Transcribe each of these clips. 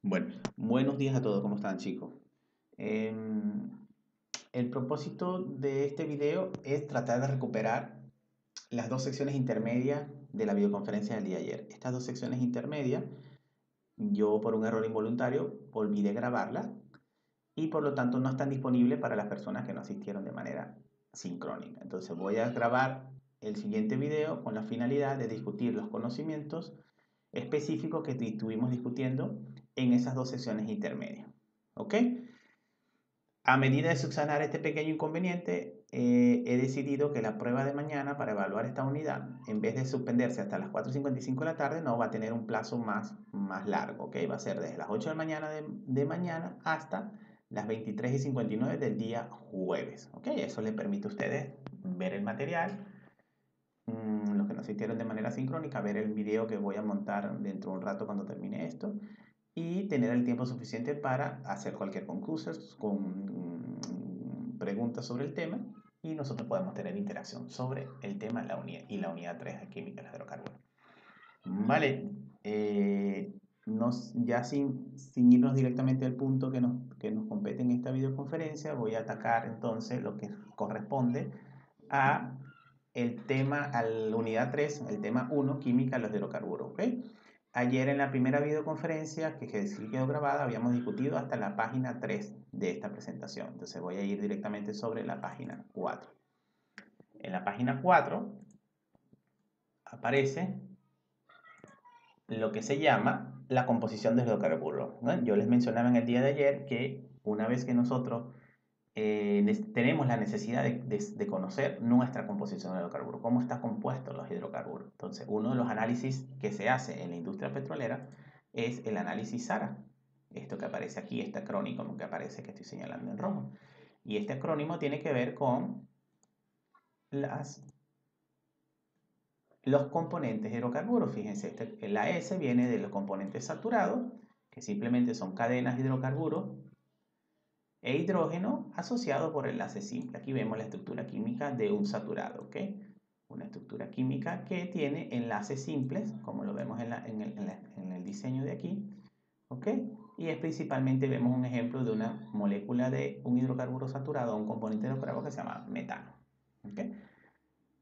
Bueno, buenos días a todos, ¿cómo están, chicos? Em, el propósito de este video es tratar de recuperar las dos secciones intermedias de la videoconferencia del día de ayer. Estas dos secciones intermedias, yo por un error involuntario olvidé grabarlas y por lo tanto no están disponibles para las personas que no asistieron de manera sincrónica. Entonces voy a grabar el siguiente video con la finalidad de discutir los conocimientos específicos que estuvimos discutiendo en esas dos sesiones intermedias. ¿Ok? A medida de subsanar este pequeño inconveniente, he decidido que la prueba de mañana para evaluar esta unidad, en vez de suspenderse hasta las 4:55 de la tarde, no va a tener un plazo más largo. ¿Ok? Va a ser desde las 8 de la mañana de mañana hasta las 23:59 del día jueves. ¿Ok? Eso le permite a ustedes ver el material, los que no asistieron de manera sincrónica, ver el video que voy a montar dentro de un rato cuando termine esto y tener el tiempo suficiente para hacer cualquier concurso con preguntas sobre el tema y nosotros podemos tener interacción sobre el tema y la unidad 3 de química de hidrocarburos. Vale, ya sin irnos directamente al punto que nos compete en esta videoconferencia, voy a atacar entonces lo que corresponde a a la unidad 3, el tema 1, química de los hidrocarburos. ¿Ok? Ayer en la primera videoconferencia que sí quedó grabada, habíamos discutido hasta la página 3 de esta presentación. Entonces voy a ir directamente sobre la página 4. En la página 4 aparece lo que se llama la composición de hidrocarburos, ¿no? Yo les mencionaba en el día de ayer que una vez que nosotros tenemos la necesidad de conocer nuestra composición de hidrocarburos, cómo están compuestos los hidrocarburos. Entonces, uno de los análisis que se hace en la industria petrolera es el análisis SARA. Esto que aparece aquí, este acrónimo que aparece que estoy señalando en rojo. Y este acrónimo tiene que ver con las los componentes de hidrocarburos. Fíjense, la S viene de los componentes saturados, que simplemente son cadenas de hidrocarburos e hidrógeno asociado por enlace simple. Aquí vemos la estructura química de un saturado, ¿ok? Una estructura química que tiene enlaces simples, como lo vemos en el diseño de aquí, ¿ok? Y es principalmente, vemos un ejemplo de una molécula de un hidrocarburo saturado, un componente de hidrocarburo que se llama metano, ¿ok?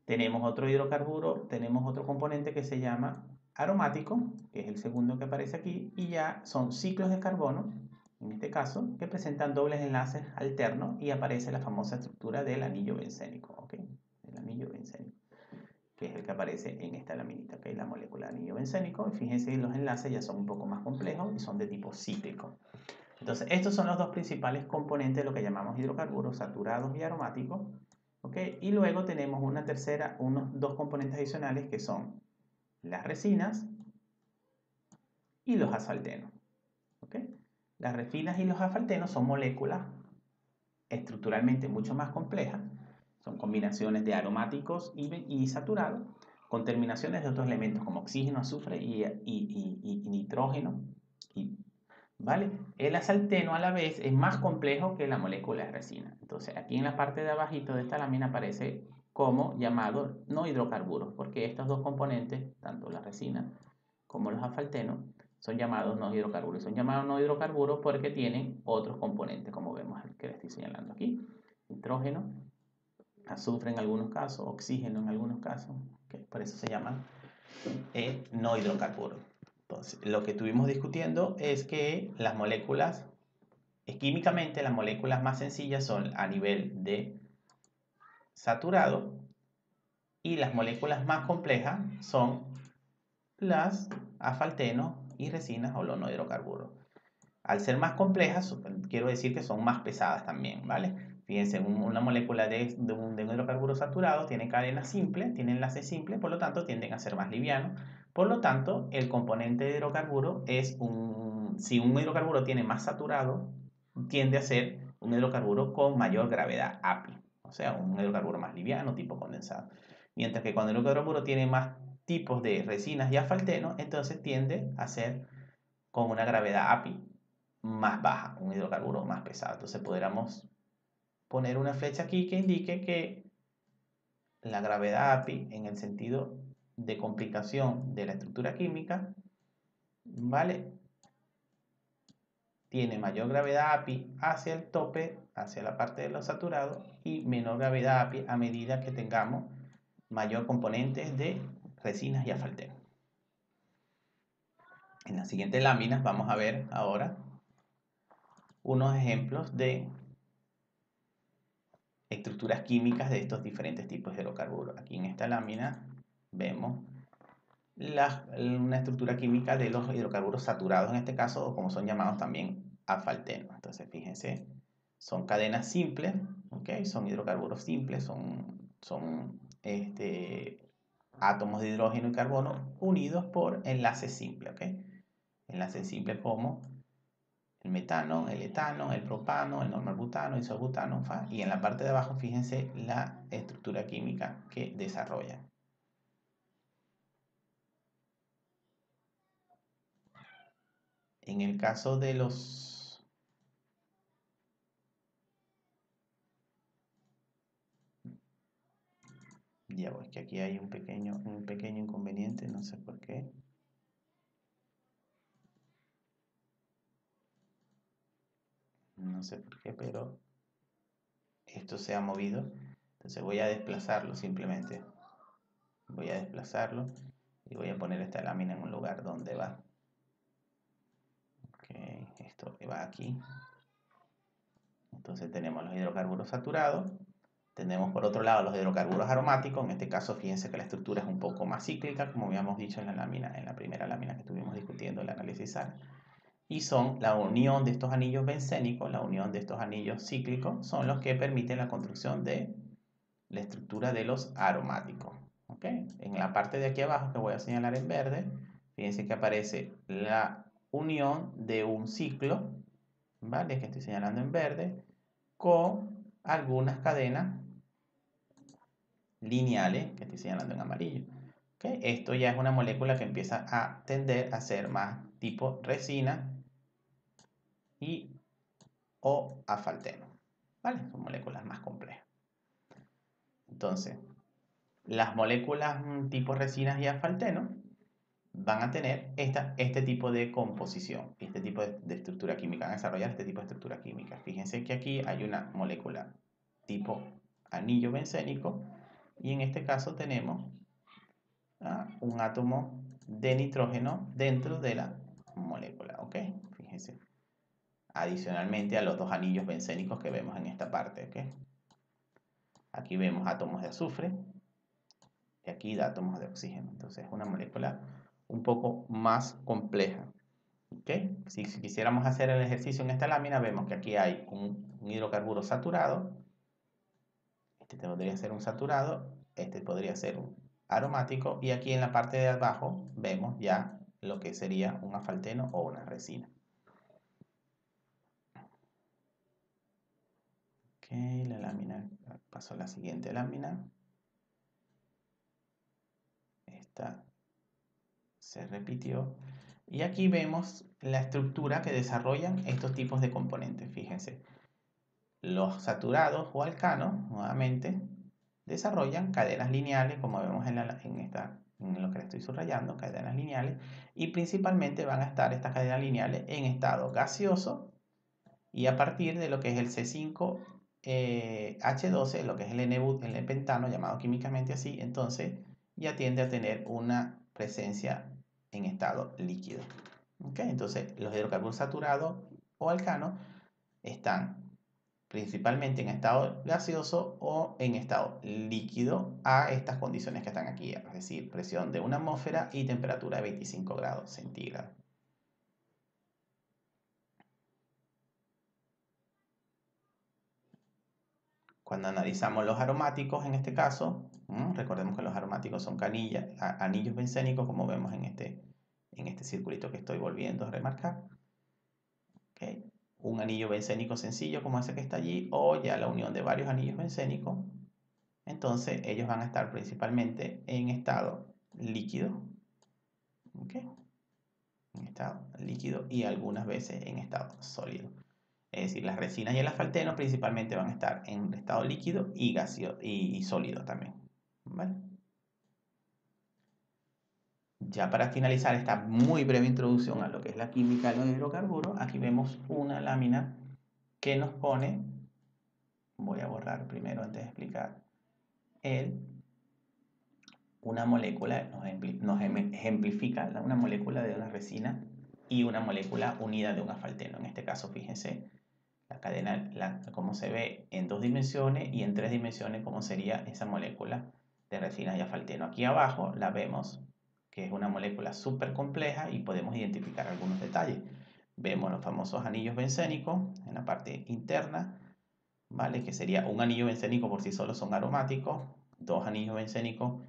Tenemos otro componente que se llama aromático, que es el segundo que aparece aquí, y ya son ciclos de carbono, en este caso, que presentan dobles enlaces alternos y aparece la famosa estructura del anillo bencénico, ¿ok? El anillo bencénico, que es el que aparece en esta laminita, ¿ok? La molécula de anillo bencénico. Fíjense que los enlaces ya son un poco más complejos y son de tipo cíclico. Entonces, estos son los dos principales componentes de lo que llamamos hidrocarburos saturados y aromáticos. ¿Okay? Y luego tenemos unos dos componentes adicionales que son las resinas y los asfaltenos. ¿Okay? Las resinas y los asfaltenos son moléculas estructuralmente mucho más complejas, son combinaciones de aromáticos y saturados, con terminaciones de otros elementos como oxígeno, azufre y nitrógeno. ¿Vale? El asfalteno a la vez es más complejo que la molécula de resina. Entonces aquí en la parte de abajito de esta lámina aparece como llamado no hidrocarburos, porque estos dos componentes, tanto la resina como los asfaltenos, son llamados no hidrocarburos. Son llamados no hidrocarburos porque tienen otros componentes, como vemos que les estoy señalando aquí. Nitrógeno, azufre en algunos casos, oxígeno en algunos casos, que por eso se llaman no hidrocarburos. Entonces, lo que estuvimos discutiendo es que químicamente las moléculas más sencillas son a nivel de saturado y las moléculas más complejas son las asfaltenos y resinas o los no hidrocarburos. Al ser más complejas, quiero decir que son más pesadas también, ¿vale? Fíjense, una molécula de un hidrocarburo saturado tiene cadenas simples, tiene enlaces simples, por lo tanto tienden a ser más livianos. Por lo tanto, el componente de hidrocarburo si un hidrocarburo tiene más saturado, tiende a ser un hidrocarburo con mayor gravedad API, o sea, un hidrocarburo más liviano, tipo condensado. Mientras que cuando el hidrocarburo tiene más tipos de resinas y asfaltenos, entonces tiende a ser con una gravedad API más baja, un hidrocarburo más pesado. Entonces podríamos poner una flecha aquí que indique que la gravedad API en el sentido de complicación de la estructura química, ¿vale? tiene mayor gravedad API hacia el tope, hacia la parte de los saturados, y menor gravedad API a medida que tengamos mayor componentes de resinas y asfaltenos. En las siguientes láminas vamos a ver ahora unos ejemplos de estructuras químicas de estos diferentes tipos de hidrocarburos. Aquí en esta lámina vemos una estructura química de los hidrocarburos saturados en este caso, o como son llamados también asfaltenos. Entonces fíjense, son cadenas simples, ¿okay? Son hidrocarburos simples, son átomos de hidrógeno y carbono unidos por enlaces simples, ¿okay? Enlaces simples como el metano, el etano, el propano, el normalbutano, el isobutano, y en la parte de abajo fíjense la estructura química que desarrollan. En el caso de los ya voy, que aquí hay un pequeño inconveniente, no sé por qué. No sé por qué, pero esto se ha movido. Entonces voy a desplazarlo simplemente. Voy a desplazarlo y voy a poner esta lámina en un lugar donde va. Ok, esto va aquí. Entonces tenemos los hidrocarburos saturados. Tenemos por otro lado los hidrocarburos aromáticos. En este caso fíjense que la estructura es un poco más cíclica, como habíamos dicho en la primera lámina que estuvimos discutiendo el análisis SAR. Y son la unión de estos anillos bencénicos, la unión de estos anillos cíclicos, son los que permiten la construcción de la estructura de los aromáticos. ¿Okay? En la parte de aquí abajo que voy a señalar en verde, fíjense que aparece la unión de un ciclo, ¿vale? Que estoy señalando en verde, con algunas cadenas lineales que estoy señalando en amarillo. ¿Okay? Esto ya es una molécula que empieza a tender a ser más tipo resina y o asfalteno, ¿vale? Son moléculas más complejas. Entonces, las moléculas tipo resinas y asfalteno van a tener este tipo de composición, este tipo de estructura química, van a desarrollar este tipo de estructura química. Fíjense que aquí hay una molécula tipo anillo bencénico y en este caso tenemos un átomo de nitrógeno dentro de la molécula, ¿ok? Fíjense. Adicionalmente a los dos anillos bencénicos que vemos en esta parte, ¿ok? Aquí vemos átomos de azufre y aquí de átomos de oxígeno. Entonces es una molécula un poco más compleja. ¿Okay? Si quisiéramos hacer el ejercicio en esta lámina, vemos que aquí hay un hidrocarburo saturado. Este podría ser un saturado, este podría ser un aromático y aquí en la parte de abajo vemos ya lo que sería un asfalteno o una resina. Ok, la lámina, paso a la siguiente lámina. Esta se repitió. Y aquí vemos la estructura que desarrollan estos tipos de componentes. Fíjense, los saturados o alcanos, nuevamente, desarrollan cadenas lineales, como vemos en lo que le estoy subrayando, cadenas lineales, y principalmente van a estar estas cadenas lineales en estado gaseoso y a partir de lo que es el C5H12, lo que es el N-pentano, llamado químicamente así, entonces ya tiende a tener una presencia en estado líquido. ¿Okay? Entonces los hidrocarburos saturados o alcanos están principalmente en estado gaseoso o en estado líquido a estas condiciones que están aquí, es decir, presión de una atmósfera y temperatura de 25 grados centígrados. Cuando analizamos los aromáticos, en este caso, recordemos que los aromáticos son anillos bencénicos, como vemos en este circulito que estoy volviendo a remarcar. ¿Okay? Un anillo bencénico sencillo como ese que está allí, o ya la unión de varios anillos bencénicos. Entonces ellos van a estar principalmente en estado líquido, ¿okay? En estado líquido y algunas veces en estado sólido. Es decir, las resinas y el asfalteno principalmente van a estar en estado líquido y gaseoso y sólido también, ¿vale? ya para finalizar esta muy breve introducción a lo que es la química de los hidrocarburos, aquí vemos una lámina que nos pone, voy a borrar primero antes de explicar, una molécula, nos ejemplifica una molécula de una resina y una molécula unida de un asfalteno. En este caso, fíjense, la cadena, cómo se ve en 2 dimensiones y en 3 dimensiones cómo sería esa molécula de resina y asfalteno. Aquí abajo la vemos que es una molécula súper compleja y podemos identificar algunos detalles. Vemos los famosos anillos bencénicos en la parte interna, ¿vale? Que sería un anillo bencénico por sí solo son aromáticos, 2 anillos bencénicos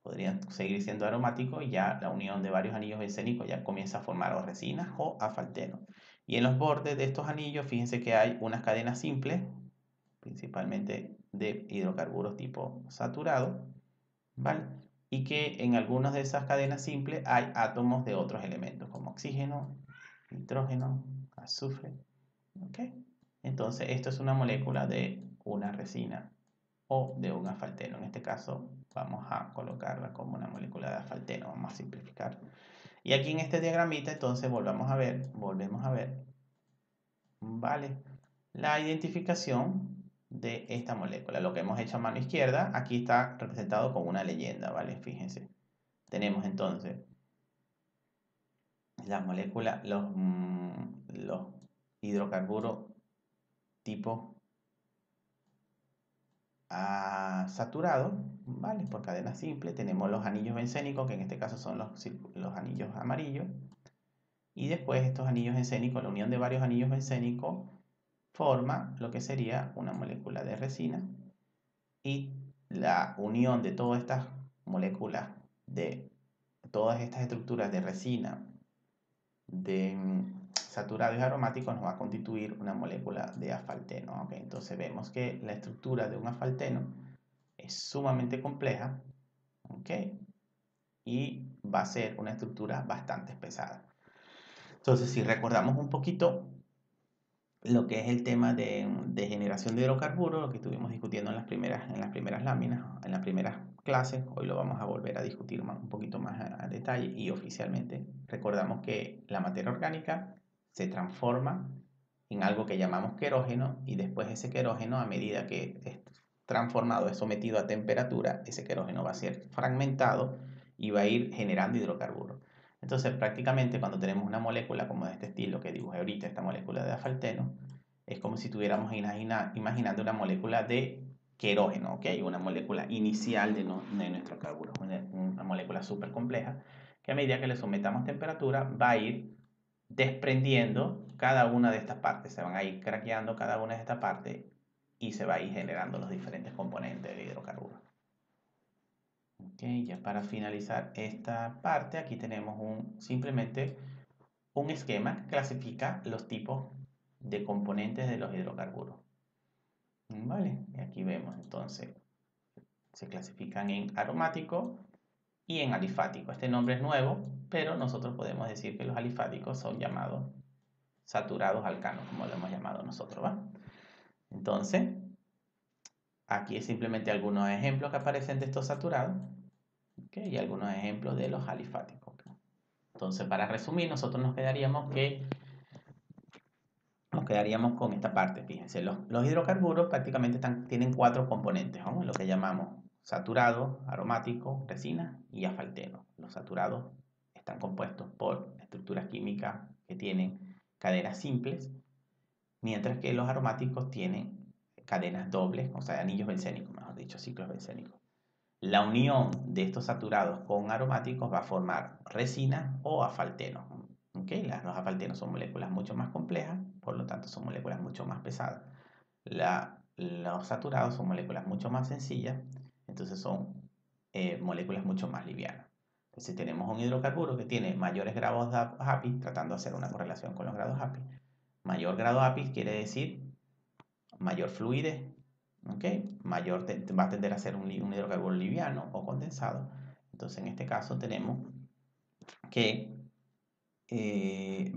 podrían seguir siendo aromáticos y ya la unión de varios anillos bencénicos ya comienza a formar o resinas o asfalteno. Y en los bordes de estos anillos, fíjense que hay unas cadenas simples, principalmente de hidrocarburos tipo saturado, ¿vale? Y que en algunas de esas cadenas simples hay átomos de otros elementos como oxígeno, nitrógeno, azufre, ¿ok? Entonces, esto es una molécula de una resina o de un asfalteno. En este caso, vamos a colocarla como una molécula de asfalteno. Vamos a simplificar. Y aquí en este diagramita, entonces, volvemos a ver, ¿vale? La identificación de esta molécula. Lo que hemos hecho a mano izquierda, aquí está representado con una leyenda, ¿vale? Fíjense. Tenemos entonces las moléculas, los hidrocarburos tipo saturado, ¿vale? Por cadena simple. Tenemos los anillos bencénicos, que en este caso son los anillos amarillos. Y después estos anillos bencénicos, la unión de varios anillos bencénicos, forma lo que sería una molécula de resina. Y la unión de todas estas moléculas, de todas estas estructuras de resina, de saturados y aromáticos, nos va a constituir una molécula de asfalteno. ¿Okay? Entonces vemos que la estructura de un asfalteno es sumamente compleja, ¿okay? Y va a ser una estructura bastante pesada. Entonces, si recordamos un poquito lo que es el tema de generación de hidrocarburos, lo que estuvimos discutiendo en las primeras láminas, en las primeras clases, hoy lo vamos a volver a discutir un poquito más a detalle y oficialmente. Recordamos que la materia orgánica se transforma en algo que llamamos querógeno y después ese querógeno, a medida que es transformado, es sometido a temperatura, ese querógeno va a ser fragmentado y va a ir generando hidrocarburos. Entonces, prácticamente cuando tenemos una molécula como de este estilo que dibujé ahorita, esta molécula de asfalteno, es como si estuviéramos imaginando una molécula de querógeno, ¿ok? Una molécula inicial de nuestro carburo, una molécula súper compleja, que a medida que le sometamos temperatura va a ir desprendiendo cada una de estas partes, se van a ir craqueando cada una de estas partes y se va a ir generando los diferentes componentes del hidrocarburo. Okay, ya para finalizar esta parte, aquí tenemos simplemente un esquema que clasifica los tipos de componentes de los hidrocarburos. ¿Vale? Y aquí vemos entonces, se clasifican en aromático y en alifático. Este nombre es nuevo, pero nosotros podemos decir que los alifáticos son llamados saturados alcanos, como lo hemos llamado nosotros, ¿va? Entonces, aquí es simplemente algunos ejemplos que aparecen de estos saturados, ¿okay? Y algunos ejemplos de los alifáticos. Entonces, para resumir, nosotros nos quedaríamos con esta parte. Fíjense, los hidrocarburos prácticamente tienen 4 componentes, ¿no? Lo que llamamos saturado, aromático, resina y asfalteno. Los saturados están compuestos por estructuras químicas que tienen cadenas simples, mientras que los aromáticos tienen cadenas dobles, o sea, anillos bencénicos, mejor dicho, ciclos bencénicos. La unión de estos saturados con aromáticos va a formar resina o asfalteno. ¿Okay? Los asfaltenos son moléculas mucho más complejas, por lo tanto son moléculas mucho más pesadas. Los saturados son moléculas mucho más sencillas, entonces son moléculas mucho más livianas. Entonces tenemos un hidrocarburo que tiene mayores grados de Happy, tratando de hacer una correlación con los grados Happy. Mayor grado Happy quiere decir mayor fluidez, ¿okay? Va a tender a ser un hidrocarburo liviano o condensado. Entonces en este caso tenemos que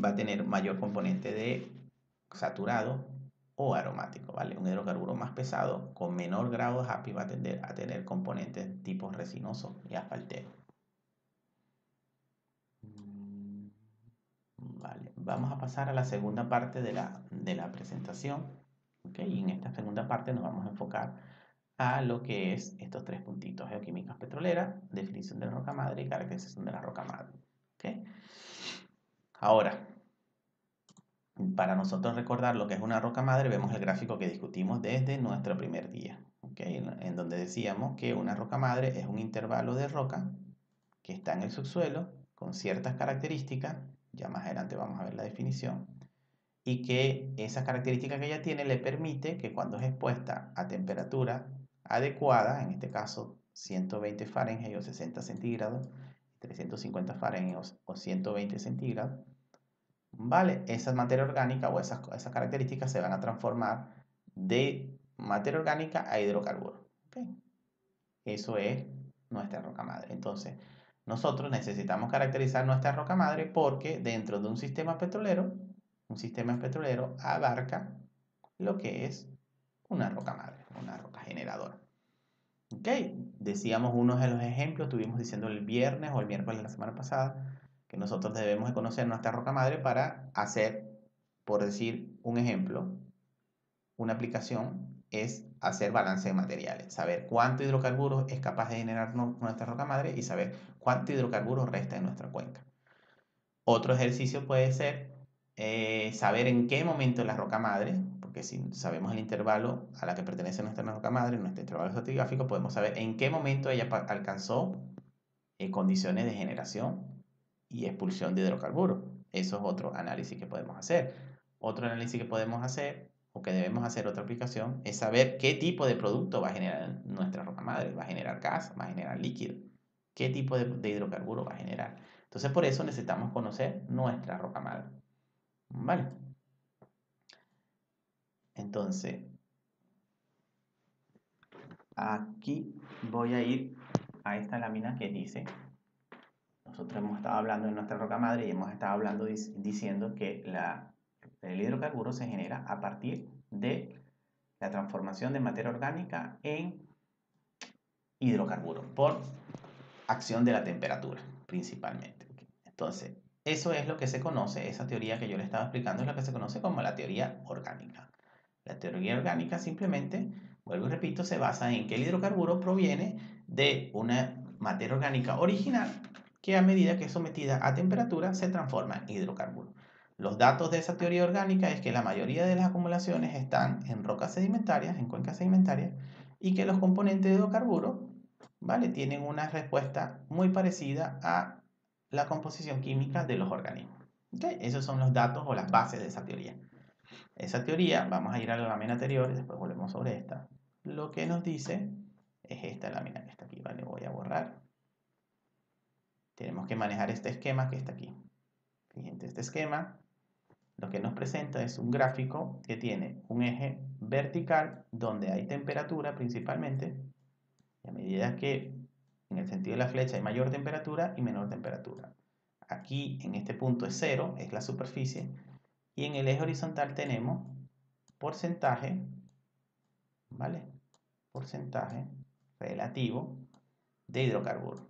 va a tener mayor componente de saturado o aromático, ¿vale? Un hidrocarburo más pesado con menor grado de Happy va a tender a tener componentes tipo resinoso y asfalteno. Vale, vamos a pasar a la segunda parte de la presentación. ¿Okay? Y en esta segunda parte nos vamos a enfocar a lo que es estos tres puntitos: geoquímicas petroleras, definición de la roca madre y caracterización de la roca madre. ¿Okay? Ahora, para nosotros recordar lo que es una roca madre, vemos el gráfico que discutimos desde nuestro primer día, ¿okay? En donde decíamos que una roca madre es un intervalo de roca que está en el subsuelo con ciertas características, ya más adelante vamos a ver la definición, y que esa característica que ella tiene le permite que cuando es expuesta a temperatura adecuada, en este caso 120 Fahrenheit o 60 centígrados, 350 Fahrenheit o 120 centígrados, ¿vale? Esa materia orgánica o esas características se van a transformar de materia orgánica a hidrocarburos. ¿Okay? Eso es nuestra roca madre. Entonces, nosotros necesitamos caracterizar nuestra roca madre porque dentro de un sistema petrolero abarca lo que es una roca madre, una roca generadora. ¿Ok? Decíamos unos de los ejemplos, estuvimos diciendo el viernes o el miércoles de la semana pasada, que nosotros debemos de conocer nuestra roca madre para hacer, por decir un ejemplo, una aplicación es hacer balance de materiales, saber cuánto hidrocarburos es capaz de generar nuestra roca madre y saber cuánto hidrocarburos resta en nuestra cuenca. Otro ejercicio puede ser saber en qué momento la roca madre, porque si sabemos el intervalo a la que pertenece nuestra roca madre, nuestro intervalo estratigráfico, podemos saber en qué momento ella alcanzó condiciones de generación y expulsión de hidrocarburos. Eso es otro análisis que podemos hacer. Otro análisis que podemos hacer, o que debemos hacer, otra aplicación, es saber qué tipo de producto va a generar nuestra roca madre. ¿Va a generar gas? ¿Va a generar líquido? ¿Qué tipo de hidrocarburo va a generar? Entonces, por eso necesitamos conocer nuestra roca madre. ¿Vale? Entonces, aquí voy a ir a esta lámina que dice, nosotros hemos estado hablando de nuestra roca madre y hemos estado hablando diciendo que el hidrocarburo se genera a partir de la transformación de materia orgánica en hidrocarburo por acción de la temperatura principalmente. Entonces, eso es lo que se conoce, esa teoría que yo le estaba explicando es lo que se conoce como la teoría orgánica. La teoría orgánica simplemente, vuelvo y repito, se basa en que el hidrocarburo proviene de una materia orgánica original que a medida que es sometida a temperatura se transforma en hidrocarburo. Los datos de esa teoría orgánica es que la mayoría de las acumulaciones están en rocas sedimentarias, en cuencas sedimentarias, y que los componentes de hidrocarburos, ¿vale?, tienen una respuesta muy parecida a la composición química de los organismos. ¿Okay? Esos son los datos o las bases de esa teoría. Esa teoría, vamos a ir a la lámina anterior y después volvemos sobre esta. Lo que nos dice es esta lámina que está aquí, ¿vale? Voy a borrar. Tenemos que manejar este esquema que está aquí. Fíjense, este esquema lo que nos presenta es un gráfico que tiene un eje vertical donde hay temperatura principalmente, y a medida que en el sentido de la flecha hay mayor temperatura y menor temperatura. Aquí en este punto es 0, es la superficie, y en el eje horizontal tenemos porcentaje, ¿vale? Porcentaje relativo de hidrocarburos.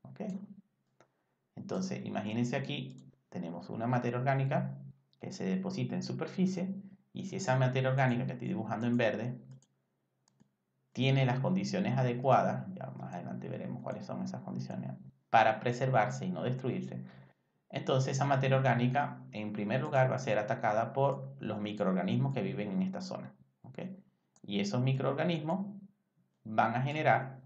¿Ok? Entonces, imagínense aquí, tenemos una materia orgánica que se deposita en superficie, y si esa materia orgánica que estoy dibujando en verde tiene las condiciones adecuadas, ya más adelante veremos cuáles son esas condiciones, para preservarse y no destruirse, entonces esa materia orgánica en primer lugar va a ser atacada por los microorganismos que viven en esta zona. ¿Okay? Y esos microorganismos van a generar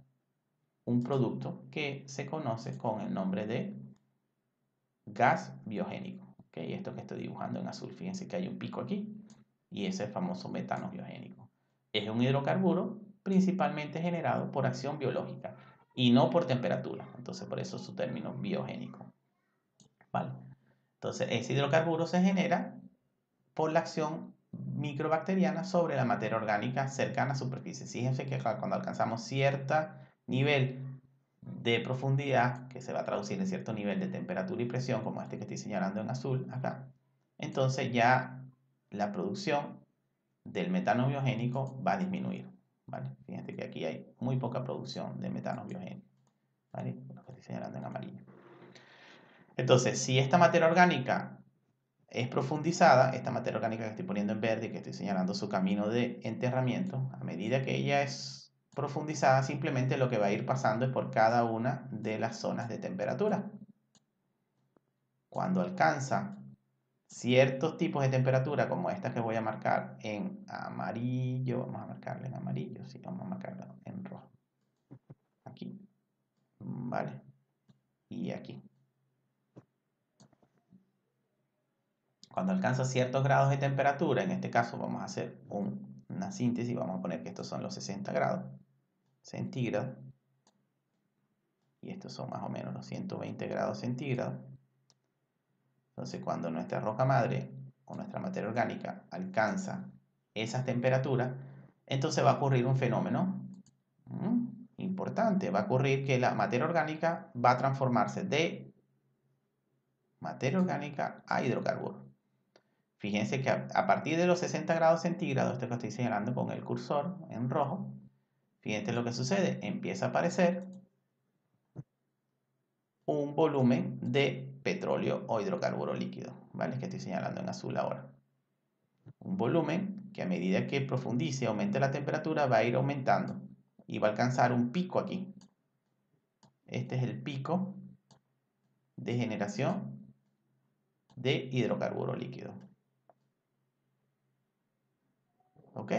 un producto que se conoce con el nombre de gas biogénico. ¿Okay? Esto que estoy dibujando en azul, fíjense que hay un pico aquí y ese famoso metano biogénico. Es un hidrocarburo principalmente generado por acción biológica y no por temperatura. Entonces por eso su término biogénico. ¿Vale? Entonces ese hidrocarburo se genera por la acción microbacteriana sobre la materia orgánica cercana a superficie. Fíjense que cuando alcanzamos cierto nivel de profundidad, que se va a traducir en cierto nivel de temperatura y presión, como este que estoy señalando en azul acá, entonces ya la producción del metano biogénico va a disminuir. ¿Vale? Fíjense que aquí hay muy poca producción de metano biogénico. ¿Vale? Lo que estoy señalando en amarillo. Entonces, si esta materia orgánica es profundizada, esta materia orgánica que estoy poniendo en verde y que estoy señalando su camino de enterramiento, a medida que ella es profundizada, simplemente lo que va a ir pasando es por cada una de las zonas de temperatura. Cuando alcanza ciertos tipos de temperatura, como esta que voy a marcar en amarillo, vamos a marcarla en amarillo, sí, vamos a marcarla en rojo. Aquí, ¿vale? Y aquí. Cuando alcanza ciertos grados de temperatura, en este caso vamos a hacer una síntesis, vamos a poner que estos son los 60 grados centígrados, y estos son más o menos los 120 grados centígrados. Entonces, cuando nuestra roca madre o nuestra materia orgánica alcanza esas temperaturas, entonces va a ocurrir un fenómeno importante. Va a ocurrir que la materia orgánica va a transformarse de materia orgánica a hidrocarburos. Fíjense que a partir de los 60 grados centígrados, esto que estoy señalando con el cursor en rojo, fíjense lo que sucede. Empieza a aparecer un volumen de petróleo o hidrocarburo líquido, ¿vale? Que estoy señalando en azul ahora. Un volumen que a medida que profundice, aumente la temperatura, va a ir aumentando y va a alcanzar un pico aquí. Este es el pico de generación de hidrocarburo líquido. ¿Ok?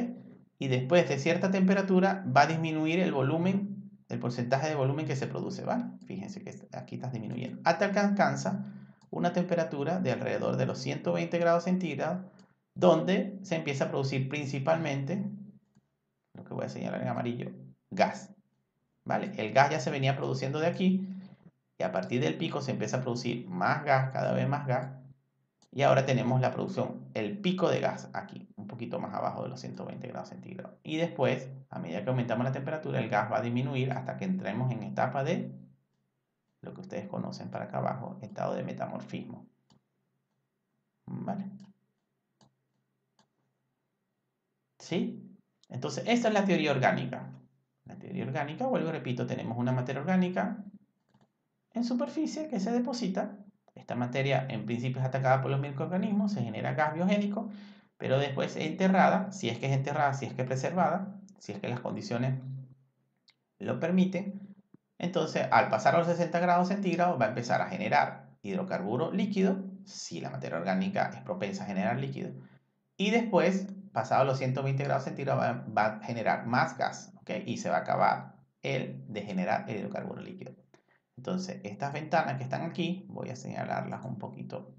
Y después de cierta temperatura va a disminuir el volumen, el porcentaje de volumen que se produce, ¿vale? Fíjense que aquí está disminuyendo. Hasta que alcanza una temperatura de alrededor de los 120 grados centígrados, donde se empieza a producir principalmente, lo que voy a señalar en amarillo, gas. ¿Vale? El gas ya se venía produciendo de aquí, y a partir del pico se empieza a producir más gas, cada vez más gas, y ahora tenemos la producción, el pico de gas aquí, un poquito más abajo de los 120 grados centígrados. Y después, a medida que aumentamos la temperatura, el gas va a disminuir hasta que entremos en etapa de lo que ustedes conocen para acá abajo, estado de metamorfismo. ¿Vale? ¿Sí? Entonces, esta es la teoría orgánica. La teoría orgánica, vuelvo y repito, tenemos una materia orgánica en superficie que se deposita. Esta materia en principio es atacada por los microorganismos, se genera gas biogénico, pero después es enterrada, si es que es enterrada, si es que es preservada, si es que las condiciones lo permiten. Entonces, al pasar a los 60 grados centígrados, va a empezar a generar hidrocarburo líquido, si la materia orgánica es propensa a generar líquido, y después, pasado los 120 grados centígrados, va a generar más gas, ¿ok? Y se va a acabar el de generar el hidrocarburo líquido. Entonces, estas ventanas que están aquí, voy a señalarlas un poquito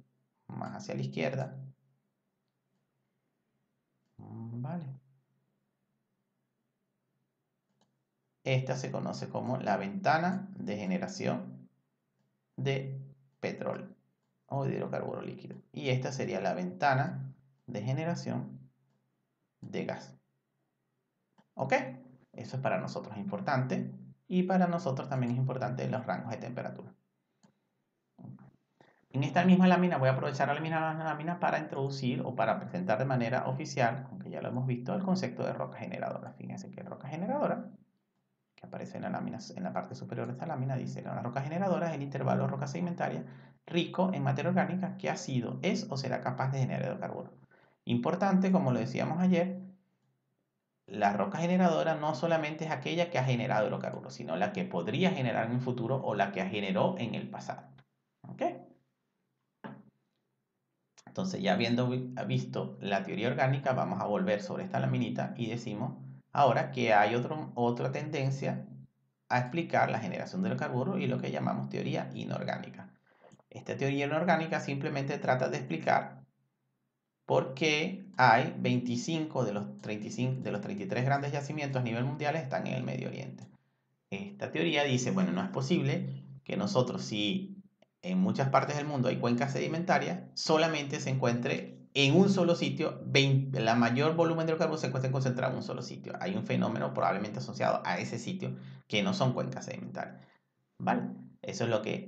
más hacia la izquierda. Vale. Esta se conoce como la ventana de generación de petróleo o de hidrocarburo líquido. Y esta sería la ventana de generación de gas. ¿Ok? Eso es para nosotros importante. Y para nosotros también es importante los rangos de temperatura. En esta misma lámina voy a aprovechar la misma lámina para introducir o para presentar de manera oficial, aunque ya lo hemos visto, el concepto de roca generadora. Fíjense que roca generadora, que aparece en la lámina, en la parte superior de esta lámina, dice que una roca generadora es el intervalo de roca sedimentaria rico en materia orgánica que ha sido, es o será capaz de generar hidrocarburos. Importante, como lo decíamos ayer, la roca generadora no solamente es aquella que ha generado hidrocarburos, sino la que podría generar en el futuro o la que generó en el pasado. ¿Ok? Entonces, ya habiendo visto la teoría orgánica, vamos a volver sobre esta laminita y decimos ahora que hay otra tendencia a explicar la generación de hidrocarburos y lo que llamamos teoría inorgánica. Esta teoría inorgánica simplemente trata de explicar por qué hay 25 de los 33 grandes yacimientos a nivel mundial están en el Medio Oriente. Esta teoría dice, bueno, no es posible que nosotros, si en muchas partes del mundo hay cuencas sedimentarias, solamente se encuentre en un solo sitio, la mayor volumen de hidrocarburos se encuentra concentrado en un solo sitio. Hay un fenómeno probablemente asociado a ese sitio que no son cuencas sedimentarias. ¿Vale? Eso es lo que,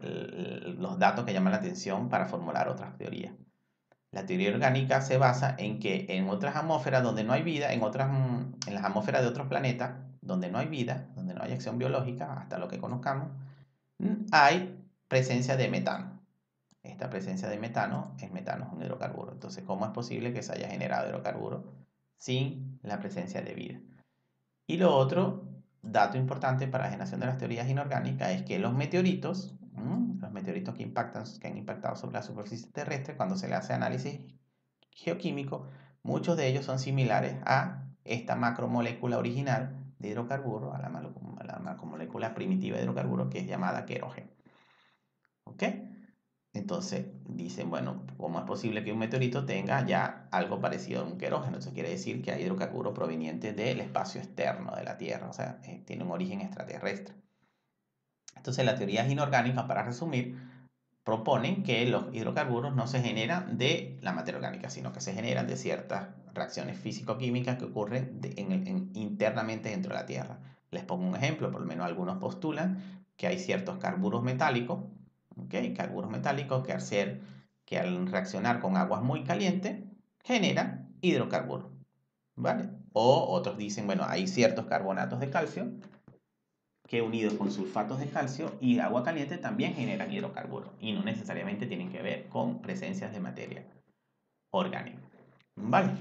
los datos que llaman la atención para formular otras teorías. La teoría orgánica se basa en que en otras atmósferas donde no hay vida, en las atmósferas de otros planetas, donde no hay vida, donde no hay acción biológica, hasta lo que conozcamos, hay presencia de metano. esta presencia de metano es un hidrocarburo. Entonces, ¿cómo es posible que se haya generado hidrocarburo sin la presencia de vida? Y lo otro, dato importante para la generación de las teorías inorgánicas, es que los meteoritos que han impactado sobre la superficie terrestre, cuando se le hace análisis geoquímico, muchos de ellos son similares a esta macromolécula original de hidrocarburo, a la macromolécula primitiva de hidrocarburo que es llamada kerógeno. ¿Ok? Entonces dicen, bueno, ¿cómo es posible que un meteorito tenga ya algo parecido a un kerógeno? Eso quiere decir que hay hidrocarburo proveniente del espacio externo de la Tierra, o sea, tiene un origen extraterrestre. Entonces las teorías inorgánicas, para resumir, proponen que los hidrocarburos no se generan de la materia orgánica, sino que se generan de ciertas reacciones físico-químicas que ocurren internamente dentro de la Tierra. Les pongo un ejemplo, por lo menos algunos postulan que hay ciertos carburos metálicos, ¿okay? Carburos metálicos que al reaccionar con aguas muy calientes generan hidrocarburos, ¿vale? O otros dicen, bueno, hay ciertos carbonatos de calcio que unidos con sulfatos de calcio y agua caliente también generan hidrocarburos y no necesariamente tienen que ver con presencias de materia orgánica. ¿Vale?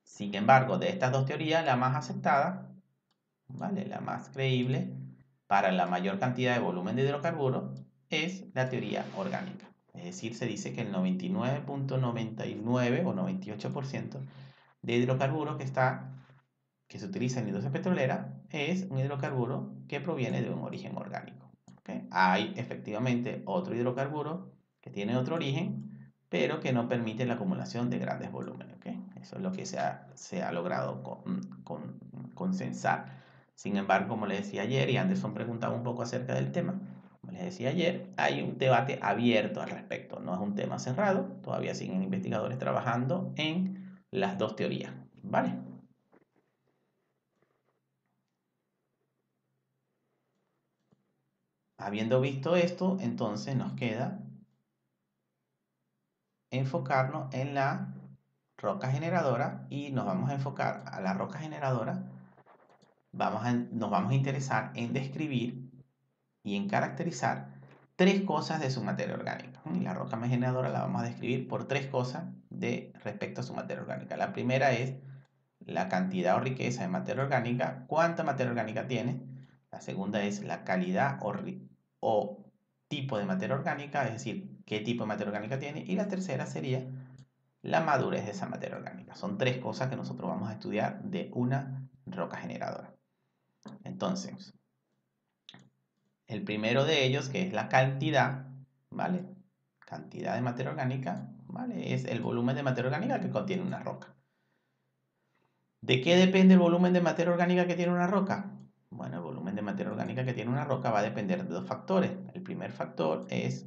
Sin embargo, de estas dos teorías, la más aceptada, ¿vale? La más creíble para la mayor cantidad de volumen de hidrocarburos es la teoría orgánica. Es decir, se dice que el 99.99 o 98% de hidrocarburos que se utiliza en la industria petrolera es un hidrocarburo que proviene de un origen orgánico. ¿Okay? Hay efectivamente otro hidrocarburo que tiene otro origen, pero que no permite la acumulación de grandes volúmenes. ¿Okay? Eso es lo que se ha logrado consensar. Sin embargo, como les decía ayer, y Anderson preguntaba un poco acerca del tema, como les decía ayer, hay un debate abierto al respecto. No es un tema cerrado, todavía siguen investigadores trabajando en las dos teorías. ¿Vale? Habiendo visto esto, entonces nos queda enfocarnos en la roca generadora y nos vamos a enfocar a la roca generadora. Nos vamos a interesar en describir y en caracterizar tres cosas de su materia orgánica. Y la roca generadora la vamos a describir por tres cosas respecto a su materia orgánica. La primera es la cantidad o riqueza de materia orgánica, cuánta materia orgánica tiene. La segunda es la calidad o tipo de materia orgánica, es decir, qué tipo de materia orgánica tiene. Y la tercera sería la madurez de esa materia orgánica. Son tres cosas que nosotros vamos a estudiar de una roca generadora. Entonces, el primero de ellos, que es la cantidad, ¿vale? Cantidad de materia orgánica, ¿vale? Es el volumen de materia orgánica que contiene una roca. ¿De qué depende el volumen de materia orgánica que tiene una roca? Bueno, el volumen de materia orgánica que tiene una roca va a depender de dos factores. El primer factor es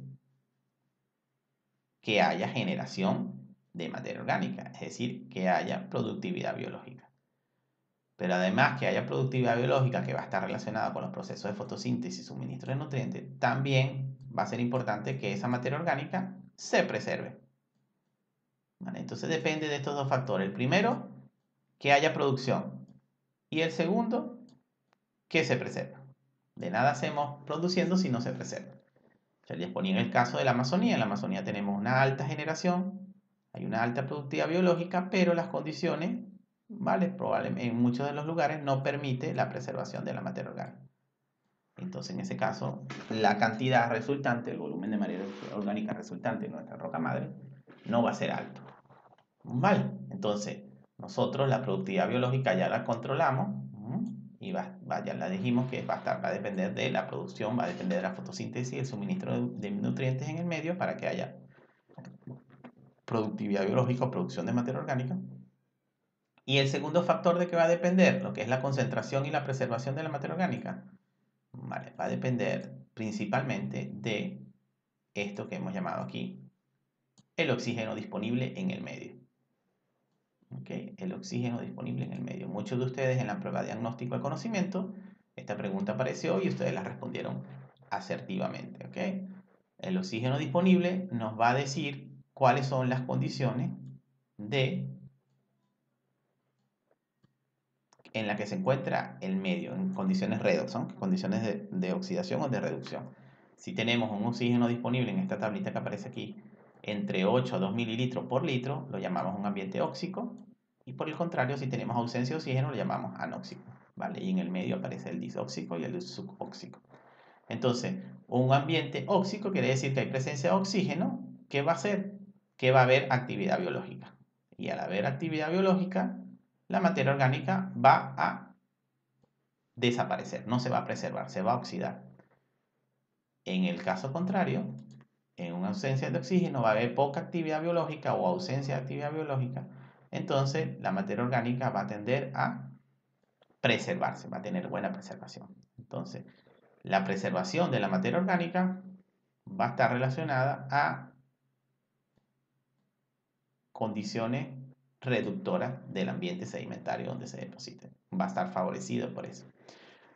que haya generación de materia orgánica, es decir, que haya productividad biológica. Pero además que haya productividad biológica que va a estar relacionada con los procesos de fotosíntesis y suministro de nutrientes, también va a ser importante que esa materia orgánica se preserve. ¿Vale? Entonces depende de estos dos factores. El primero, que haya producción. Y el segundo, que se preserva. De nada hacemos produciendo si no se preserva. Ya les ponía en el caso de la Amazonía. En la Amazonía tenemos una alta generación, hay una alta productividad biológica, pero las condiciones, ¿vale? Probablemente en muchos de los lugares no permite la preservación de la materia orgánica. Entonces, en ese caso, la cantidad resultante, el volumen de materia orgánica resultante en nuestra roca madre, no va a ser alto. ¿Vale? Entonces, nosotros la productividad biológica ya la controlamos y ya la dijimos que va a depender de la producción, va a depender de la fotosíntesis y el suministro de nutrientes en el medio para que haya productividad biológica o producción de materia orgánica. Y el segundo factor de que va a depender, lo que es la concentración y la preservación de la materia orgánica, ¿vale? Va a depender principalmente de esto que hemos llamado aquí el oxígeno disponible en el medio. ¿Okay? El oxígeno disponible en el medio. Muchos de ustedes en la prueba de diagnóstico del conocimiento, esta pregunta apareció y ustedes la respondieron asertivamente. ¿Okay? El oxígeno disponible nos va a decir cuáles son las condiciones en las que se encuentra el medio, en condiciones redox, ¿no? Condiciones de oxidación o de reducción. Si tenemos un oxígeno disponible en esta tablita que aparece aquí, entre 8 a 2 mililitros por litro, lo llamamos un ambiente óxico. Y por el contrario, si tenemos ausencia de oxígeno, lo llamamos anóxico, ¿vale? Y en el medio aparece el disóxico y el subóxico. Entonces, un ambiente óxico quiere decir que hay presencia de oxígeno. ¿Qué va a hacer? Que va a haber actividad biológica. Y al haber actividad biológica, la materia orgánica va a desaparecer, no se va a preservar, se va a oxidar. En el caso contrario, en una ausencia de oxígeno va a haber poca actividad biológica o ausencia de actividad biológica. Entonces, la materia orgánica va a tender a preservarse, va a tener buena preservación. Entonces, la preservación de la materia orgánica va a estar relacionada a condiciones reductoras del ambiente sedimentario donde se deposite. Va a estar favorecido por eso.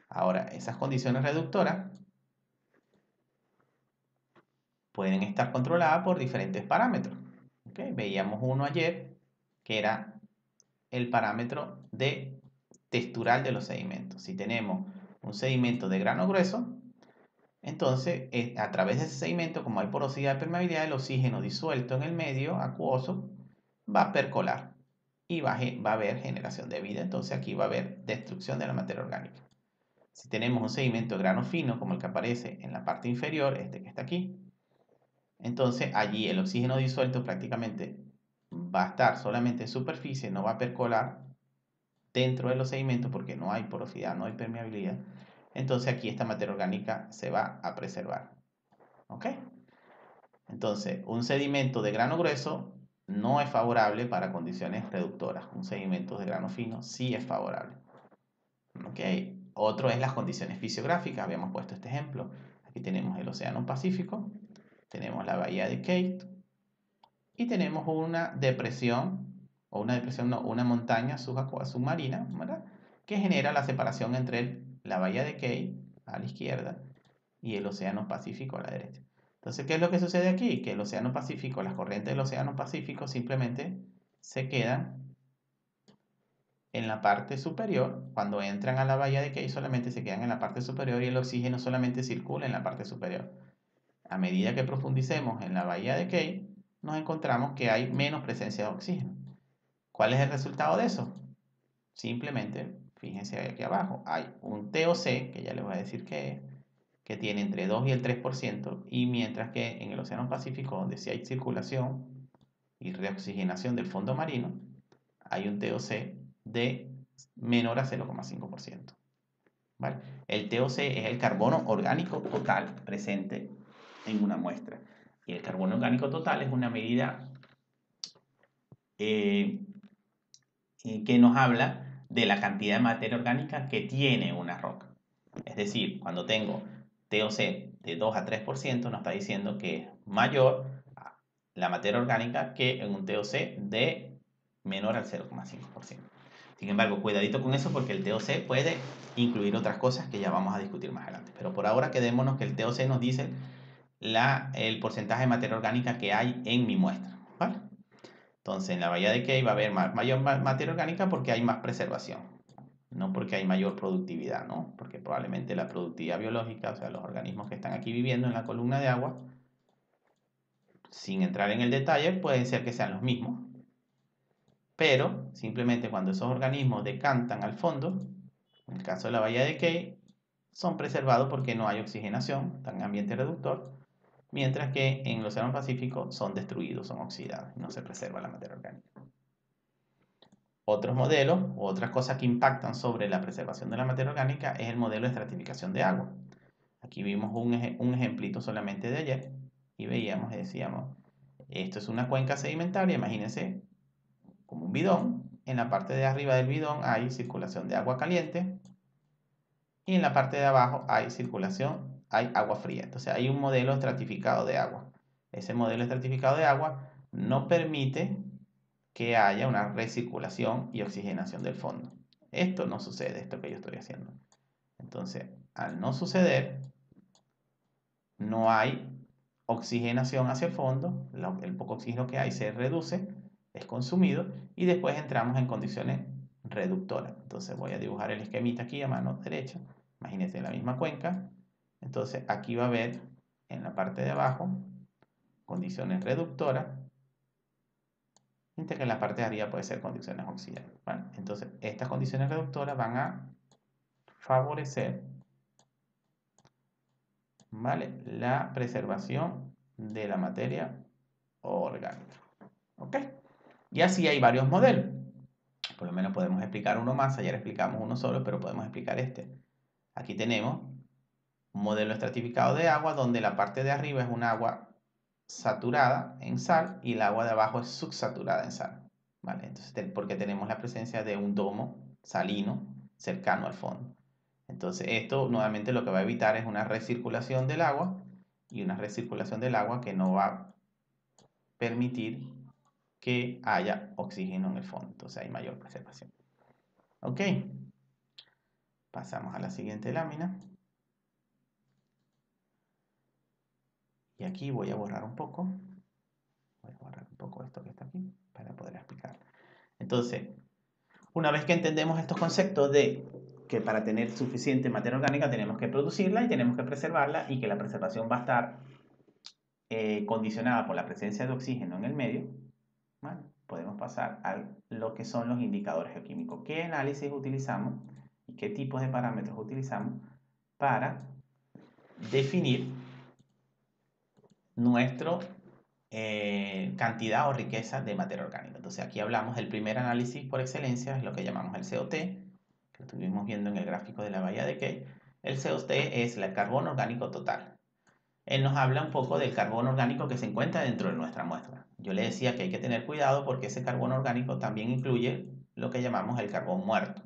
Ahora, esas condiciones reductoras pueden estar controladas por diferentes parámetros. ¿Okay? Veíamos uno ayer que era el parámetro de textural de los sedimentos. Si tenemos un sedimento de grano grueso, entonces a través de ese sedimento, como hay porosidad y permeabilidad, el oxígeno disuelto en el medio acuoso va a percolar y va a haber generación de vida. Entonces aquí va a haber destrucción de la materia orgánica. Si tenemos un sedimento de grano fino, como el que aparece en la parte inferior, este que está aquí, entonces allí el oxígeno disuelto prácticamente va a estar solamente en superficie, no va a percolar dentro de los sedimentos porque no hay porosidad, no hay permeabilidad. Entonces aquí esta materia orgánica se va a preservar. ¿Ok? Entonces, un sedimento de grano grueso no es favorable para condiciones reductoras. Un sedimento de grano fino sí es favorable. ¿Ok? Otro es las condiciones fisiográficas. Habíamos puesto este ejemplo. Aquí tenemos el Océano Pacífico, tenemos la bahía de Keith y tenemos una depresión, o una montaña submarina, ¿verdad? Que genera la separación entre la bahía de Keith a la izquierda y el Océano Pacífico a la derecha. Entonces, ¿qué es lo que sucede aquí? Que el Océano Pacífico, las corrientes del Océano Pacífico simplemente se quedan en la parte superior. Cuando entran a la bahía de Keith solamente se quedan en la parte superior y el oxígeno solamente circula en la parte superior. A medida que profundicemos en la bahía de Keith, nos encontramos que hay menos presencia de oxígeno. ¿Cuál es el resultado de eso? Simplemente, fíjense aquí abajo, hay un TOC, que ya les voy a decir qué es, que tiene entre 2 y el 3%, y mientras que en el Océano Pacífico, donde sí hay circulación y reoxigenación del fondo marino, hay un TOC de menor a 0,5%. ¿Vale? El TOC es el carbono orgánico total presente en una muestra. Y el carbono orgánico total es una medida que nos habla de la cantidad de materia orgánica que tiene una roca. Es decir, cuando tengo TOC de 2 a 3%, nos está diciendo que es mayor la materia orgánica que en un TOC de menor al 0,5%. Sin embargo, cuidadito con eso porque el TOC puede incluir otras cosas que ya vamos a discutir más adelante. Pero por ahora quedémonos que el TOC nos dice el porcentaje de materia orgánica que hay en mi muestra. ¿Vale? Entonces, en la bahía de Keith va a haber mayor materia orgánica porque hay más preservación, no porque hay mayor productividad, ¿no? Porque probablemente la productividad biológica, o sea, los organismos que están aquí viviendo en la columna de agua, sin entrar en el detalle, pueden ser que sean los mismos, pero simplemente cuando esos organismos decantan al fondo, en el caso de la bahía de Keith, son preservados porque no hay oxigenación, están en ambiente reductor, mientras que en el Océano Pacífico son destruidos, son oxidados, no se preserva la materia orgánica. Otros modelos u otras cosas que impactan sobre la preservación de la materia orgánica es el modelo de estratificación de agua. Aquí vimos un ejemplito solamente de ayer y veíamos y decíamos, esto es una cuenca sedimentaria, imagínense como un bidón. En la parte de arriba del bidón hay circulación de agua caliente y en la parte de abajo hay agua fría. Entonces hay un modelo estratificado de agua. Ese modelo estratificado de agua no permite que haya una recirculación y oxigenación del fondo. Esto no sucede, esto que yo estoy haciendo. Entonces, al no suceder, no hay oxigenación hacia el fondo, el poco oxígeno que hay se reduce, es consumido y después entramos en condiciones reductoras. Entonces voy a dibujar el esquemita aquí a mano derecha. Imagínense la misma cuenca. Entonces aquí va a haber en la parte de abajo, condiciones reductoras, mientras que en la parte de arriba puede ser condiciones auxiliares. ¿Vale? Entonces, estas condiciones reductoras van a favorecer, ¿vale?, la preservación de la materia orgánica. ¿Ok? Y así hay varios modelos. Por lo menos podemos explicar uno más. Ayer explicamos uno solo, pero podemos explicar este. Aquí tenemos un modelo estratificado de agua donde la parte de arriba es un agua saturada en sal y el agua de abajo es subsaturada en sal. ¿Vale? Entonces, porque tenemos la presencia de un domo salino cercano al fondo. Entonces, esto nuevamente lo que va a evitar es una recirculación del agua y una recirculación del agua que no va a permitir que haya oxígeno en el fondo. Entonces, hay mayor preservación. Ok. Pasamos a la siguiente lámina. Y aquí voy a borrar un poco. Voy a borrar un poco esto que está aquí para poder explicar. Entonces, una vez que entendemos estos conceptos de que para tener suficiente materia orgánica tenemos que producirla y tenemos que preservarla y que la preservación va a estar condicionada por la presencia de oxígeno en el medio, ¿vale?, podemos pasar a lo que son los indicadores geoquímicos. ¿Qué análisis utilizamos y qué tipos de parámetros utilizamos para definir nuestra cantidad o riqueza de materia orgánica? Entonces aquí hablamos del primer análisis por excelencia, es lo que llamamos el COT, que lo estuvimos viendo en el gráfico de la bahía de Key. El COT es el carbono orgánico total. Él nos habla un poco del carbono orgánico que se encuentra dentro de nuestra muestra. Yo le decía que hay que tener cuidado porque ese carbono orgánico también incluye lo que llamamos el carbón muerto.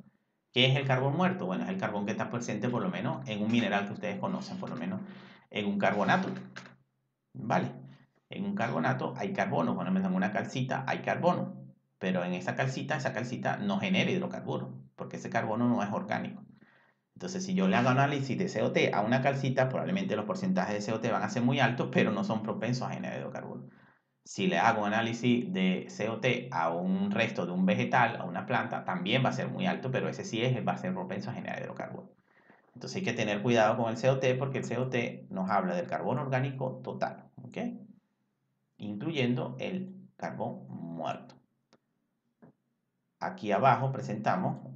¿Qué es el carbón muerto? Bueno, es el carbón que está presente por lo menos en un mineral que ustedes conocen, por lo menos en un carbonato. ¿Vale? En un carbonato hay carbono, por lo menos en una calcita hay carbono, pero en esa calcita no genera hidrocarburos, porque ese carbono no es orgánico. Entonces, si yo le hago análisis de COT a una calcita, probablemente los porcentajes de COT van a ser muy altos, pero no son propensos a generar hidrocarburos. Si le hago análisis de COT a un resto de un vegetal, a una planta, también va a ser muy alto, pero ese sí va a ser propenso a generar hidrocarburos. Entonces hay que tener cuidado con el COT porque el COT nos habla del carbono orgánico total, ¿ok?, incluyendo el carbón muerto. Aquí abajo presentamos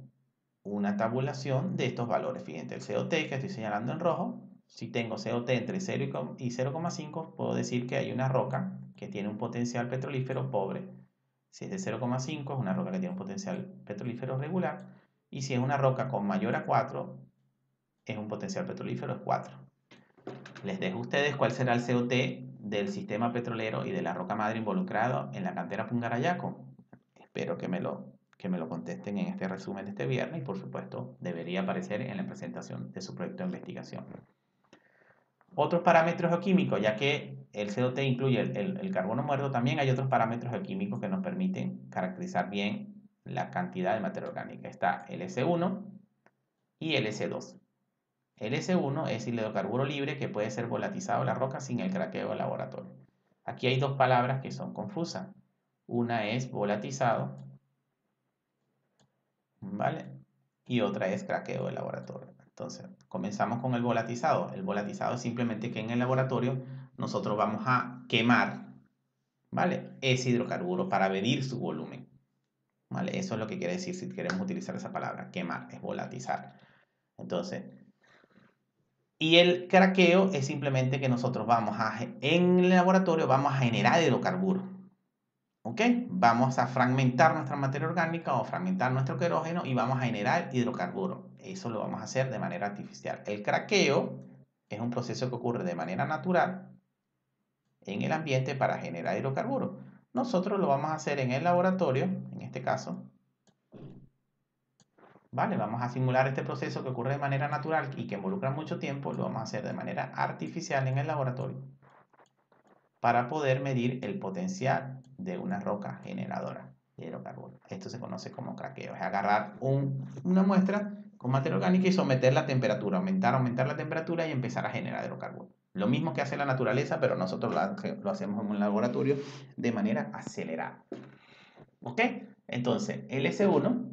una tabulación de estos valores. Fíjense, el COT que estoy señalando en rojo, si tengo COT entre 0 y 0,5, puedo decir que hay una roca que tiene un potencial petrolífero pobre. Si es de 0,5, es una roca que tiene un potencial petrolífero regular. Y si es una roca con mayor a 4, es un potencial petrolífero de 4. Les dejo a ustedes cuál será el COT del sistema petrolero y de la roca madre involucrado en la cantera Pungarayaco. Espero que me lo contesten en este resumen de este viernes y por supuesto debería aparecer en la presentación de su proyecto de investigación. Otros parámetros geoquímicos, ya que el COT incluye el carbono muerto, también hay otros parámetros geoquímicos que nos permiten caracterizar bien la cantidad de materia orgánica. Está el S1 y el S2. El S1 es el hidrocarburo libre que puede ser volatizado en la roca sin el craqueo del laboratorio. Aquí hay dos palabras que son confusas. Una es volatizado, ¿vale?, y otra es craqueo de laboratorio. Entonces, comenzamos con el volatizado. El volatizado es simplemente que en el laboratorio nosotros vamos a quemar, ¿vale?, ese hidrocarburo para medir su volumen, ¿vale? Eso es lo que quiere decir si queremos utilizar esa palabra, quemar, es volatizar. Entonces, y el craqueo es simplemente que nosotros en el laboratorio vamos a generar hidrocarburos. ¿Ok? Vamos a fragmentar nuestra materia orgánica o fragmentar nuestro querógeno y vamos a generar hidrocarburos. Eso lo vamos a hacer de manera artificial. El craqueo es un proceso que ocurre de manera natural en el ambiente para generar hidrocarburos. Nosotros lo vamos a hacer en el laboratorio, en este caso. ¿Vale? Vamos a simular este proceso que ocurre de manera natural y que involucra mucho tiempo. Lo vamos a hacer de manera artificial en el laboratorio para poder medir el potencial de una roca generadora de hidrocarburos. Esto se conoce como craqueo. Es agarrar una muestra con materia orgánica y someterla a temperatura, aumentar la temperatura y empezar a generar hidrocarburos. Lo mismo que hace la naturaleza, pero nosotros lo hacemos en un laboratorio de manera acelerada. ¿Ok? Entonces, el S1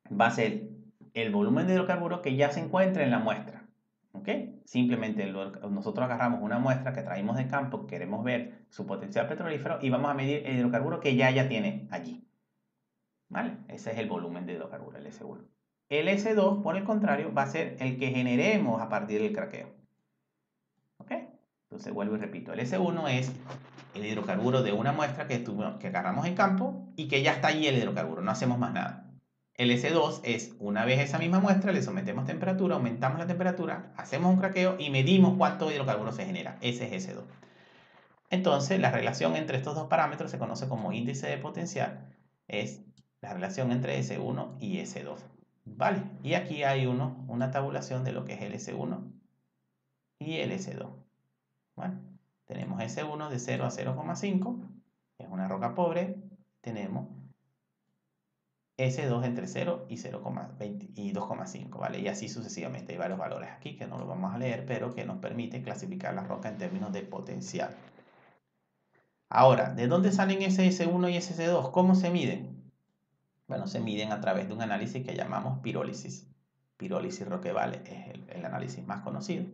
va a ser el volumen de hidrocarburos que ya se encuentra en la muestra. ¿Ok? Simplemente nosotros agarramos una muestra que traímos de campo, queremos ver su potencial petrolífero y vamos a medir el hidrocarburo que ya tiene allí. ¿Vale? Ese es el volumen de hidrocarburo, el S1. El S2, por el contrario, va a ser el que generemos a partir del craqueo. ¿Ok? Entonces vuelvo y repito, el S1 es el hidrocarburo de una muestra que agarramos en campo y que ya está allí el hidrocarburo, no hacemos más nada. El S2 es, una vez esa misma muestra, le sometemos temperatura, aumentamos la temperatura, hacemos un craqueo y medimos cuánto hidrocarburo se genera. Ese es S2. Entonces, la relación entre estos dos parámetros se conoce como índice de potencial. Es la relación entre S1 y S2. ¿Vale? Y aquí hay una tabulación de lo que es el S1 y el S2. ¿Vale? Tenemos S1 de 0 a 0,5, es una roca pobre. Tenemos S2 entre 0 y 0,20 y 2,5, ¿vale? Y así sucesivamente. Hay varios valores aquí que no los vamos a leer, pero que nos permite clasificar la roca en términos de potencial. Ahora, ¿de dónde salen ese S1 y ese S2? ¿Cómo se miden? Bueno, se miden a través de un análisis que llamamos pirólisis. Pirólisis Roquevale es el análisis más conocido.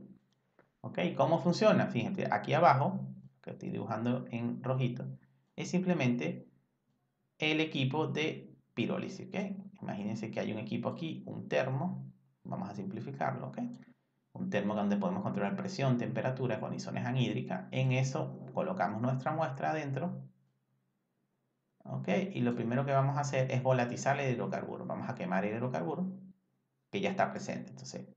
¿Ok? ¿Cómo funciona? Fíjense, aquí abajo, que estoy dibujando en rojito, es simplemente el equipo de pirólisis. ¿Ok? Imagínense que hay un equipo aquí, un termo, vamos a simplificarlo, ¿ok? Un termo donde podemos controlar presión, temperatura, condiciones anhídricas. En eso colocamos nuestra muestra adentro. ¿Ok? Y lo primero que vamos a hacer es volatizar el hidrocarburo. Vamos a quemar el hidrocarburo que ya está presente. Entonces,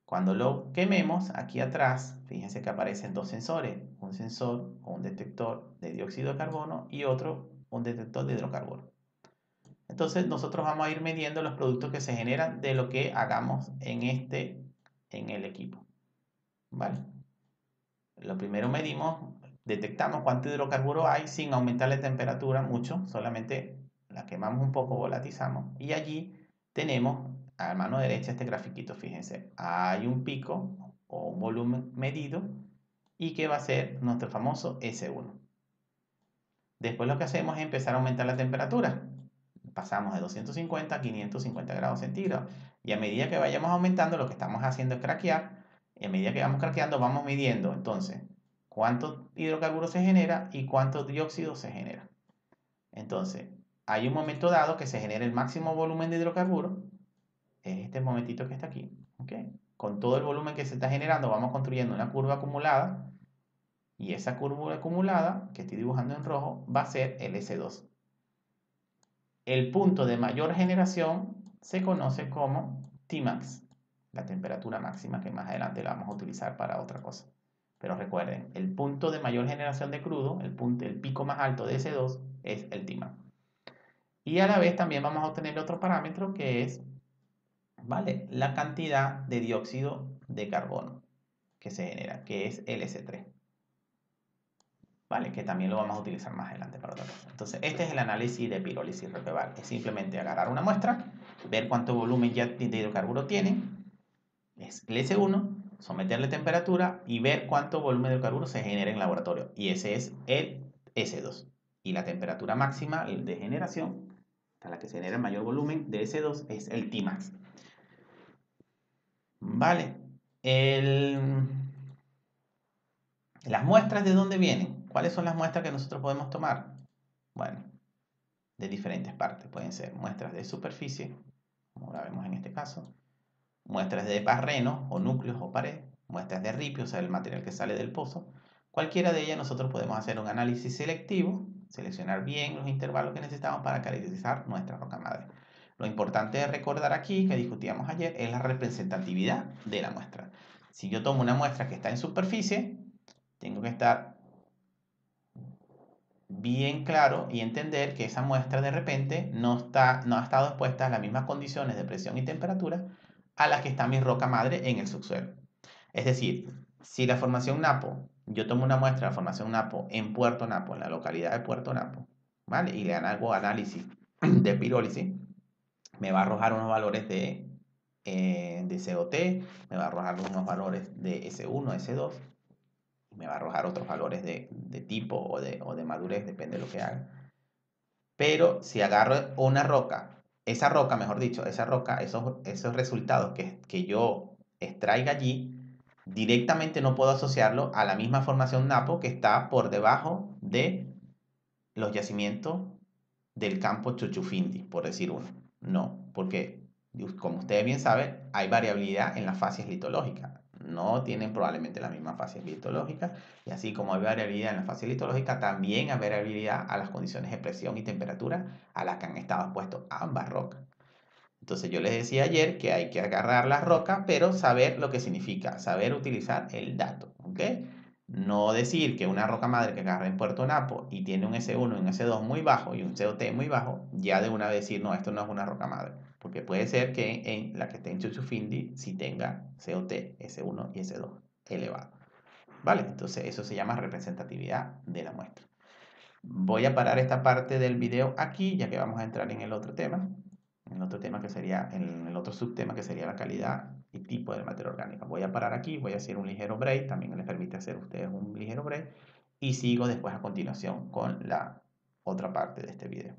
cuando lo quememos, aquí atrás, fíjense que aparecen dos sensores. Un sensor o un detector de dióxido de carbono y otro, un detector de hidrocarburo. Entonces, nosotros vamos a ir midiendo los productos que se generan de lo que hagamos en el equipo. ¿Vale? Lo primero medimos, detectamos cuánto hidrocarburo hay sin aumentar la temperatura mucho, solamente la quemamos un poco, volatizamos y allí tenemos a mano derecha este grafiquito, fíjense, hay un pico o un volumen medido y que va a ser nuestro famoso S1. Después lo que hacemos es empezar a aumentar la temperatura. Pasamos de 250 a 550 grados centígrados y a medida que vayamos aumentando lo que estamos haciendo es craquear y a medida que vamos craqueando vamos midiendo entonces cuánto hidrocarburo se genera y cuánto dióxido se genera. Entonces, hay un momento dado que se genera el máximo volumen de hidrocarburo, es este momentito que está aquí, ¿ok? Con todo el volumen que se está generando vamos construyendo una curva acumulada y esa curva acumulada que estoy dibujando en rojo va a ser el S2. El punto de mayor generación se conoce como Tmax, la temperatura máxima que más adelante la vamos a utilizar para otra cosa. Pero recuerden, el punto de mayor generación de crudo, el pico más alto de S2 es el Tmax. Y a la vez también vamos a obtener otro parámetro que es, ¿vale?, la cantidad de dióxido de carbono que se genera, que es el S3. ¿Vale? Que también lo vamos a utilizar más adelante para otra cosa. Entonces, este es el análisis de pirólisis Roquevale. Es simplemente agarrar una muestra, ver cuánto volumen ya de hidrocarburo tiene, es el S1, someterle temperatura y ver cuánto volumen de hidrocarburo se genera en laboratorio. Y ese es el S2. Y la temperatura máxima de generación, a la que se genera el mayor volumen de S2, es el Tmax. ¿Vale? Las muestras, ¿de dónde vienen? ¿Cuáles son las muestras que nosotros podemos tomar? Bueno, de diferentes partes. Pueden ser muestras de superficie, como la vemos en este caso, muestras de barreno o núcleos o pared, muestras de ripio, o sea, el material que sale del pozo. Cualquiera de ellas nosotros podemos hacer un análisis selectivo, seleccionar bien los intervalos que necesitamos para caracterizar nuestra roca madre. Lo importante de recordar aquí, que discutíamos ayer, es la representatividad de la muestra. Si yo tomo una muestra que está en superficie, tengo que estar bien claro y entender que esa muestra de repente no ha estado expuesta a las mismas condiciones de presión y temperatura a las que está mi roca madre en el subsuelo. Es decir, si la formación Napo, yo tomo una muestra de la formación Napo en Puerto Napo, en la localidad de Puerto Napo, ¿vale? Y le hago análisis de pirólisis, me va a arrojar unos valores de COT, me va a arrojar unos valores de S1, S2, me va a arrojar otros valores de tipo o de madurez, depende de lo que haga. Pero si agarro una roca, mejor dicho, esa roca, esos resultados que yo extraiga allí, directamente no puedo asociarlo a la misma formación Napo que está por debajo de los yacimientos del campo Chuchufindi, por decir uno. No, porque como ustedes bien saben, hay variabilidad en las fases litológicas. No tienen probablemente las mismas fases litológicas, y así como hay variabilidad en la fase litológica, también hay variabilidad a las condiciones de presión y temperatura a las que han estado expuestas ambas rocas. Entonces yo les decía ayer que hay que agarrar las rocas, pero saber lo que significa, saber utilizar el dato, ¿ok? No decir que una roca madre que agarra en Puerto Napo y tiene un S1 y un S2 muy bajo y un COT muy bajo, ya de una vez decir, no, esto no es una roca madre. Porque puede ser que en la que esté en Chuchufindi sí tenga COT, S1 y S2 elevado. ¿Vale? Entonces eso se llama representatividad de la muestra. Voy a parar esta parte del video aquí, ya que vamos a entrar en el otro tema. En el otro tema que sería, en el otro subtema que sería la calidad y tipo de materia orgánica. Voy a parar aquí, voy a hacer un ligero break, también les permite hacer ustedes un ligero break, y sigo después a continuación con la otra parte de este video.